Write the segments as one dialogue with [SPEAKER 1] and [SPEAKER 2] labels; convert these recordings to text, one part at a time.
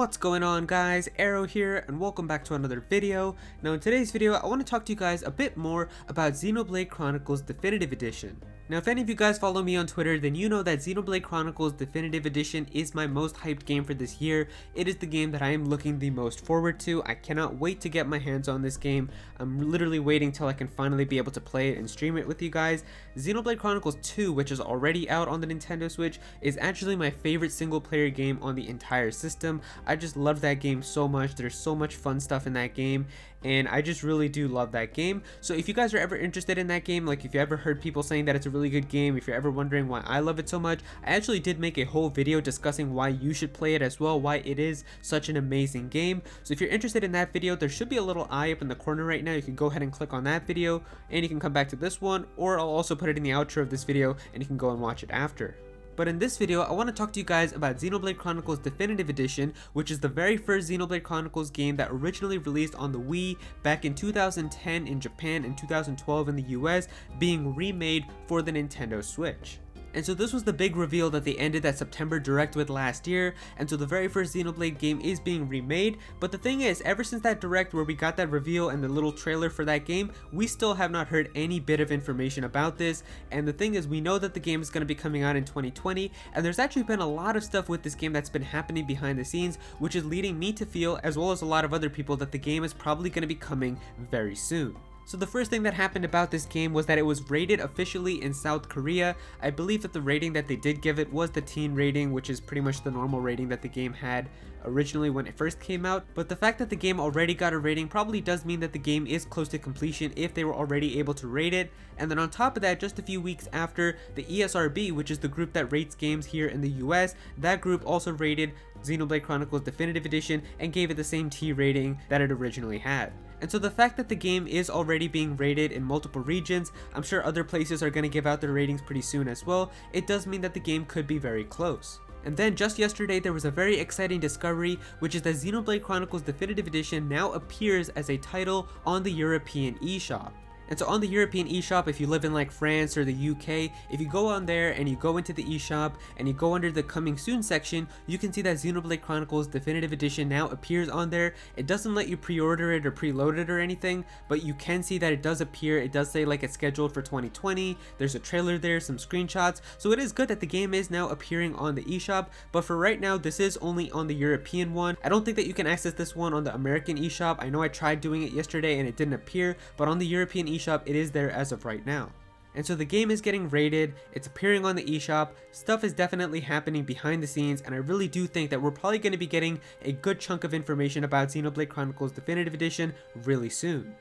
[SPEAKER 1] What's going on, guys? Aero here, and welcome back to another video. Now in today's video I want to talk to you guys a bit more about Xenoblade Chronicles Definitive Edition. Now if any of you guys follow me on Twitter, then you know that Xenoblade Chronicles Definitive Edition is my most hyped game for this year. It is the game that I am looking the most forward to. I cannot wait to get my hands on this game. I'm literally waiting till I can finally be able to play it and stream it with you guys. Xenoblade Chronicles 2, which is already out on the Nintendo Switch, is actually my favorite single player game on the entire system. I just love that game so much. There's so much fun stuff in that game, and I just really do love that game. So if you guys are ever interested in that game, like if you ever heard people saying that it's a really good game, if you're ever wondering why I love it so much, I actually did make a whole video discussing why you should play it as well, why it is such an amazing game. So if you're interested in that video, there should be a little eye up in the corner right now. You can go ahead and click on that video, and you can come back to this one, or I'll also put it in the outro of this video and you can go and watch it after. But in this video, I want to talk to you guys about Xenoblade Chronicles Definitive Edition, which is the very first Xenoblade Chronicles game that originally released on the Wii back in 2010 in Japan and 2012 in the US, being remade for the Nintendo Switch. And so this was the big reveal that they ended that September Direct with last year, and so the very first Xenoblade game is being remade. But the thing is, ever since that Direct where we got that reveal and the little trailer for that game, we still have not heard any bit of information about this. And the thing is, we know that the game is going to be coming out in 2020, and there's actually been a lot of stuff with this game that's been happening behind the scenes, which is leading me to feel, as well as a lot of other people, that the game is probably going to be coming very soon. So the first thing that happened about this game was that it was rated officially in South Korea. I believe that the rating that they did give it was the teen rating, which is pretty much the normal rating that the game had originally when it first came out. But the fact that the game already got a rating probably does mean that the game is close to completion if they were already able to rate it. And then on top of that, just a few weeks after, the ESRB, which is the group that rates games here in the US, that group also rated Xenoblade Chronicles Definitive Edition and gave it the same T rating that it originally had. And so the fact that the game is already being rated in multiple regions, I'm sure other places are going to give out their ratings pretty soon as well, it does mean that the game could be very close. And then just yesterday there was a very exciting discovery, which is that Xenoblade Chronicles Definitive Edition now appears as a title on the European eShop. And so on the European eShop, if you live in like France or the UK, if you go on there and you go into the eShop and you go under the coming soon section, you can see that Xenoblade Chronicles Definitive Edition now appears on there. It doesn't let you pre-order it or preload it or anything, but you can see that it does appear. It does say like it's scheduled for 2020. There's a trailer there, some screenshots. So it is good that the game is now appearing on the eShop, but for right now, this is only on the European one. I don't think that you can access this one on the American eShop. I know I tried doing it yesterday and it didn't appear, but on the European eShop, it is there as of right now. And so the game is getting rated, it's appearing on the eShop, stuff is definitely happening behind the scenes, and I really do think that we're probably going to be getting a good chunk of information about Xenoblade Chronicles Definitive Edition really soon.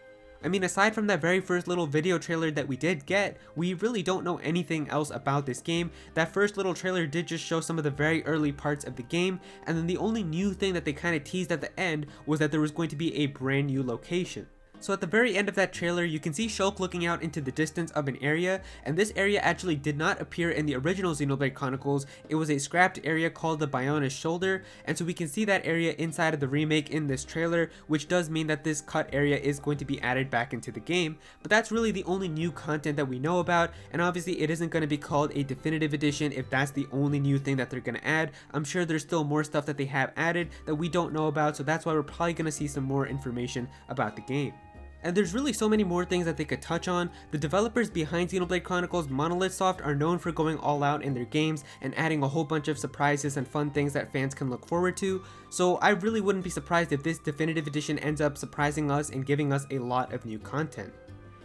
[SPEAKER 1] I mean, aside from that very first little video trailer that we did get, we really don't know anything else about this game. That first little trailer did just show some of the very early parts of the game, and then the only new thing that they kind of teased at the end was that there was going to be a brand new location. So at the very end of that trailer, you can see Shulk looking out into the distance of an area, and this area actually did not appear in the original Xenoblade Chronicles. It was a scrapped area called the Biona's Shoulder, and so we can see that area inside of the remake in this trailer, which does mean that this cut area is going to be added back into the game. But that's really the only new content that we know about, and obviously it isn't going to be called a definitive edition if that's the only new thing that they're going to add. I'm sure there's still more stuff that they have added that we don't know about, so that's why we're probably going to see some more information about the game. And there's really so many more things that they could touch on. The developers behind Xenoblade Chronicles, Monolith Soft, are known for going all out in their games and adding a whole bunch of surprises and fun things that fans can look forward to. So I really wouldn't be surprised if this definitive edition ends up surprising us and giving us a lot of new content.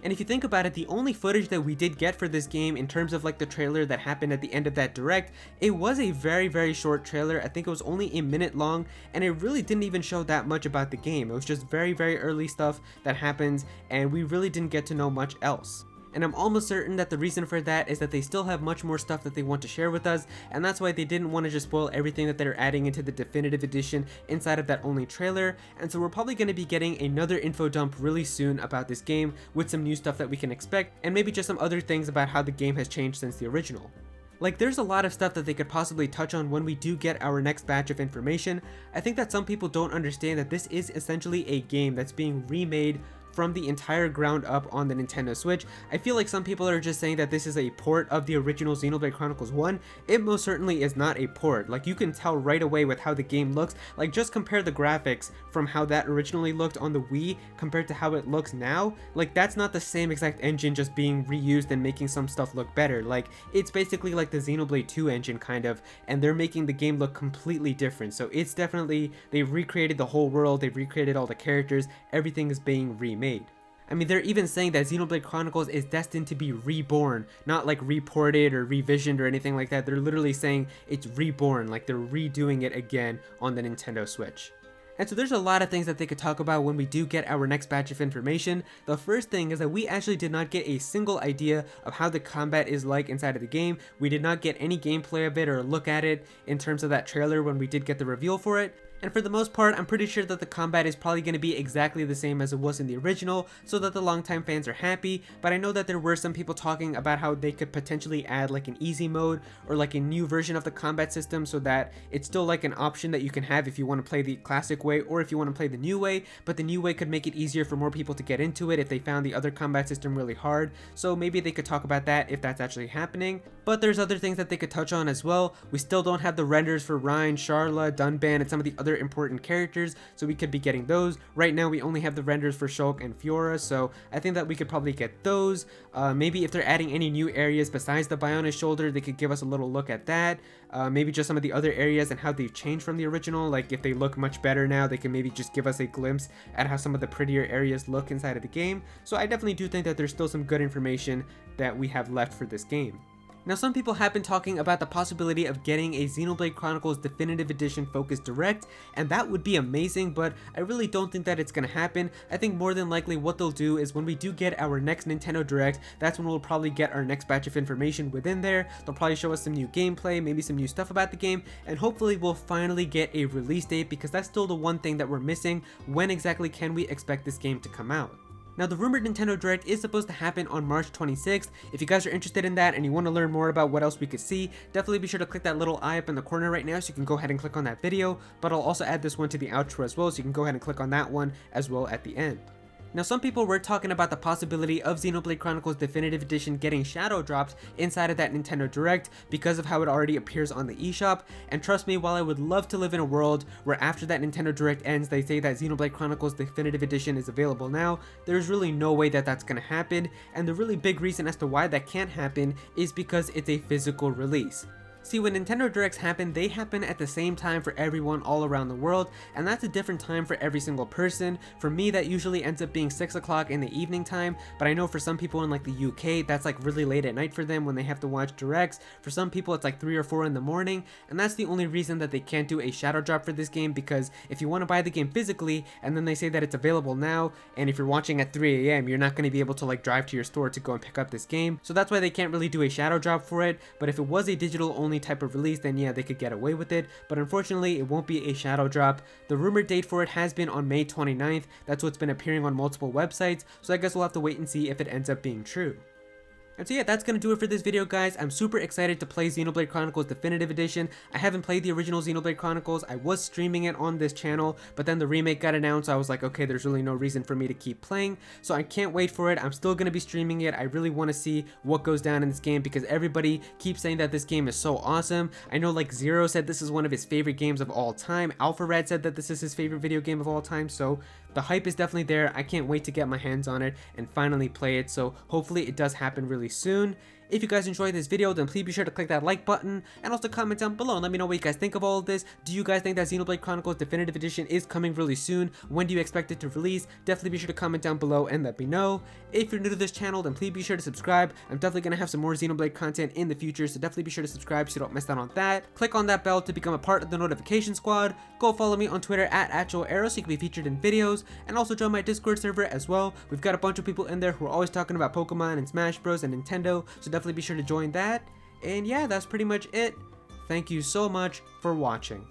[SPEAKER 1] And if you think about it, the only footage that we did get for this game in terms of like the trailer that happened at the end of that Direct, it was a very short trailer. I think it was only a minute long, and it really didn't even show that much about the game. It was just very early stuff that happens, and we really didn't get to know much else. And I'm almost certain that the reason for that is that they still have much more stuff that they want to share with us, and that's why they didn't want to just spoil everything that they're adding into the definitive edition inside of that only trailer. And so we're probably going to be getting another info dump really soon about this game with some new stuff that we can expect, and maybe just some other things about how the game has changed since the original. Like, there's a lot of stuff that they could possibly touch on when we do get our next batch of information. I think that some people don't understand that this is essentially a game that's being remade from the entire ground up on the Nintendo Switch. I feel like some people are just saying that this is a port of the original Xenoblade Chronicles 1. It most certainly is not a port. Like, you can tell right away with how the game looks. Like, just compare the graphics from how that originally looked on the Wii compared to how it looks now. Like, that's not the same exact engine just being reused and making some stuff look better. Like, it's basically like the Xenoblade 2 engine kind of, and they're making the game look completely different. So it's definitely, they've recreated the whole world, they've recreated all the characters, everything is being remade. I mean, they're even saying that Xenoblade Chronicles is destined to be reborn, not like reported or revisioned or anything like that. They're literally saying it's reborn, like they're redoing it again on the Nintendo Switch. And so there's a lot of things that they could talk about when we do get our next batch of information. The first thing is that we actually did not get a single idea of how the combat is like inside of the game. We did not get any gameplay of it or look at it in terms of that trailer when we did get the reveal for it. And for the most part, I'm pretty sure that the combat is probably going to be exactly the same as it was in the original, so that the longtime fans are happy. But I know that there were some people talking about how they could potentially add like an easy mode or like a new version of the combat system, so that it's still like an option that you can have if you want to play the classic way or if you want to play the new way. But the new way could make it easier for more people to get into it if they found the other combat system really hard. So maybe they could talk about that if that's actually happening. But there's other things that they could touch on as well. We still don't have the renders for Rein, Sharla, Dunban, and some of the other important characters, so we could be getting those. Right now we only have the renders for Shulk and Fiora, so I think that we could probably get those. Maybe if they're adding any new areas besides the Bionis shoulder, they could give us a little look at that. Maybe just some of the other areas and how they've changed from the original. Like, if they look much better now, they can maybe just give us a glimpse at how some of the prettier areas look inside of the game. So I definitely do think that there's still some good information that we have left for this game. Now, some people have been talking about the possibility of getting a Xenoblade Chronicles Definitive Edition Focus Direct, and that would be amazing, but I really don't think that it's going to happen. I think more than likely what they'll do is when we do get our next Nintendo Direct, that's when we'll probably get our next batch of information within there. They'll probably show us some new gameplay, maybe some new stuff about the game, and hopefully we'll finally get a release date, because that's still the one thing that we're missing. When exactly can we expect this game to come out? Now, the rumored Nintendo Direct is supposed to happen on March 26th. If you guys are interested in that and you want to learn more about what else we could see, definitely be sure to click that little eye up in the corner right now so you can go ahead and click on that video. But I'll also add this one to the outro as well, so you can go ahead and click on that one as well at the end. Now, some people were talking about the possibility of Xenoblade Chronicles Definitive Edition getting shadow drops inside of that Nintendo Direct because of how it already appears on the eShop. And trust me, while I would love to live in a world where after that Nintendo Direct ends, they say that Xenoblade Chronicles Definitive Edition is available now, there's really no way that that's going to happen. And the really big reason as to why that can't happen is because it's a physical release. See, when Nintendo Directs happen, they happen at the same time for everyone all around the world, and that's a different time for every single person. For me, that usually ends up being 6 o'clock in the evening time, but I know for some people in like the UK, that's like really late at night for them when they have to watch Directs. For some people, it's like 3 or 4 in the morning, and that's the only reason that they can't do a shadow drop for this game, because if you want to buy the game physically, and then they say that it's available now, and if you're watching at 3 a.m., you're not going to be able to like drive to your store to go and pick up this game, so that's why they can't really do a shadow drop for it. But if it was a digital only type of release, then yeah, they could get away with it, but unfortunately it won't be a shadow drop. The rumored date for it has been on May 29th. That's what's been appearing on multiple websites, so I guess we'll have to wait and see if it ends up being true. And so yeah, that's going to do it for this video, guys. I'm super excited to play Xenoblade Chronicles Definitive Edition. I haven't played the original Xenoblade Chronicles. I was streaming it on this channel, but then the remake got announced. I was like, okay, there's really no reason for me to keep playing, so I can't wait for it. I'm still going to be streaming it. I really want to see what goes down in this game, because everybody keeps saying that this game is so awesome. I know like Zero said this is one of his favorite games of all time. Alpha Red said that this is his favorite video game of all time, so the hype is definitely there. I can't wait to get my hands on it and finally play it, so hopefully it does happen really soon. If you guys enjoyed this video, then please be sure to click that like button and also comment down below and let me know what you guys think of all of this. Do you guys think that Xenoblade Chronicles Definitive Edition is coming really soon? When do you expect it to release? Definitely be sure to comment down below and let me know. If you're new to this channel, then please be sure to subscribe. I'm definitely going to have some more Xenoblade content in the future, so definitely be sure to subscribe so you don't miss out on that. Click on that bell to become a part of the notification squad. Go follow me on Twitter at Aero so you can be featured in videos, and also join my Discord server as well. We've got a bunch of people in there who are always talking about Pokemon and Smash Bros and Nintendo, so definitely be sure to join that. And yeah, that's pretty much it. Thank you so much for watching.